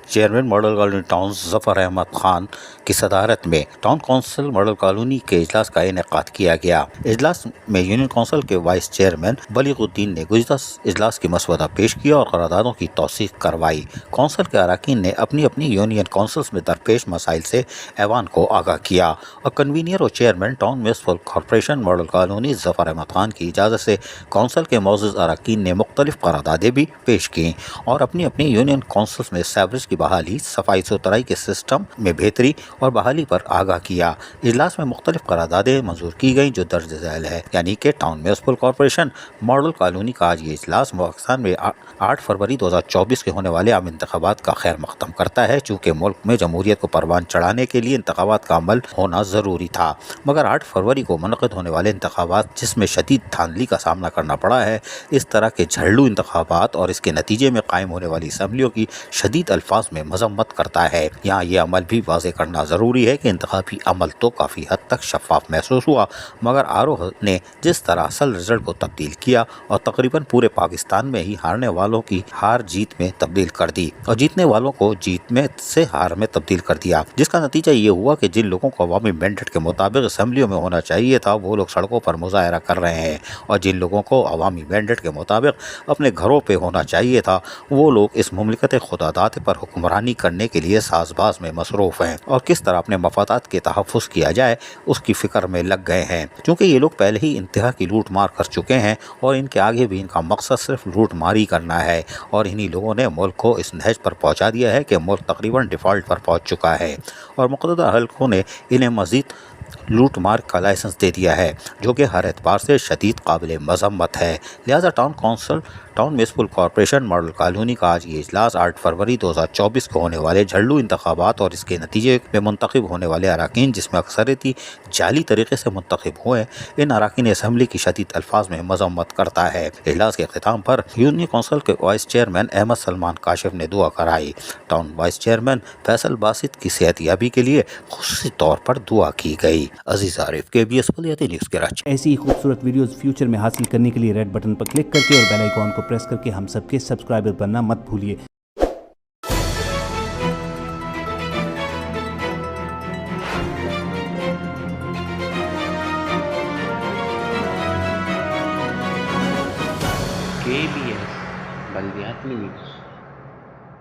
Chairman model colony town ظفر احمد خان کی صدارت میں ٹاؤن کونسل ماڈل کالونی کے اجلاس کا انعقاد کیا گیا۔ اجلاس میں یونین کونسل کے وائس چیئرمین بلیغ الدین نے گزشتہ اجلاس کی مسودہ پیش کیا اور قراردادوں کی توثیق کروائی۔ کونسل کے اراکین نے اپنی اپنی یونین کونسلز میں درپیش مسائل سے ایوان کو آگاہ کیا اور کنوینر اور chairman town municipal corporation model colony Zafar Ahmed Khan کی اجازت سے کونسل کے معزز اراکین نے مختلف قراردادیں بھی پیش کیں اور اپنی اپنی یونین کونسلز میں سیوریج کی بحالی، صفائی ستھرائی کے سسٹم میں بہتری اور بحالی پر آگاہ کیا۔ اجلاس میں مختلف قراردادیں منظور کی گئیں جو درج ذیل ہے، یعنی کہ town municipal corporation model colony کا آج یہ اجلاس پاکستان میں 8 فروری 2024 کے ہونے والے عام انتخابات کا خیر مقدم کرتا ہے، چونکہ ملک میں جمہوریت کو پروان چڑھانے کے لیے انتخابات کا عمل ہونا ضروری تھا، مگر 8 فروری کو منعقد ہونے والے انتخابات جس میں شدید دھاندلی کا سامنا کرنا پڑا ہے، اس طرح کے جھرڑو انتخابات اور اس کے نتیجے میں قائم ہونے والی اسمبلیوں کی شدید الفاظ میں مذمت کرتا ہے۔ یہاں یہ عمل بھی واضح کرنا ضروری ہے کہ انتخابی عمل تو کافی حد تک شفاف محسوس ہوا، مگر آر او نے جس طرح اصل رزلٹ کو تبدیل کیا اور تقریباً پورے پاکستان میں ہی ہارنے والوں کی ہار جیت میں تبدیل کر دی اور جیتنے والوں کو جیت میں سے ہار میں تبدیل کر دیا، جس کا نتیجہ یہ ہوا کہ جن لوگوں کو عوامی مینڈیٹ کے مطابق اسمبلیوں میں ہونا چاہیے تھا وہ لوگ سڑکوں پر مظاہرہ کر رہے ہیں، اور جن لوگوں کو عوامی مینڈیٹ کے مطابق اپنے گھروں پہ ہونا چاہیے تھا وہ لوگ اس مملکت خدا داد پر حکمرانی کرنے کے لیے ساز باز میں مصروف ہیں اور کس طرح اپنے مفادات کے تحفظ کیا جائے اس کی فکر میں لگ گئے ہیں، چونکہ یہ لوگ پہلے ہی انتہا کی لوٹ مار کر چکے ہیں اور ان کے آگے بھی ان کا مقصد صرف لوٹ ماری کرنا ہے، اور انہی لوگوں نے ملک کو اس نہج پر پہنچا دیا ہے کہ ملک تقریباً ڈیفالٹ پر پہنچ چکا ہے اور مقتدر حلقوں نے انہیں مزید لوٹ مار کا لائسنس دے دیا ہے، جو کہ ہر اعتبار سے شدید قابل مذمت ہے۔ لہذا town municipal corporation model colony کا آج یہ اجلاس 8 فروری 2024 کو ہونے والے جھرڑو انتخابات اور اس کے نتیجے میں منتخب ہونے والے اراکین جس میں اکثریتی جعلی طریقے سے منتخب ہوئے، ان اراکین اسمبلی کی شدید الفاظ میں مذمت کرتا ہے۔ اجلاس کے اختتام پر یونین کونسل کے وائس چیئرمین احمد سلمان کاشف نے دعا کرائی۔ Town vice chairman Faisal Basit کی صحت یابی کے لیے خصوصی طور پر دعا کی گئی۔ عزیز عارف، KBS کلیاتی نیوز کراچی۔ ایسی ہی خوبصورت ویڈیوز فیوچر میں حاصل کرنے کے لیے ریڈ بٹن پر کلک کر کے اور بیل آئیکن کو پریس کر کے ہم سب کے سبسکرائبر بننا مت بھولیے۔ KBS بلدیاتی نیوز۔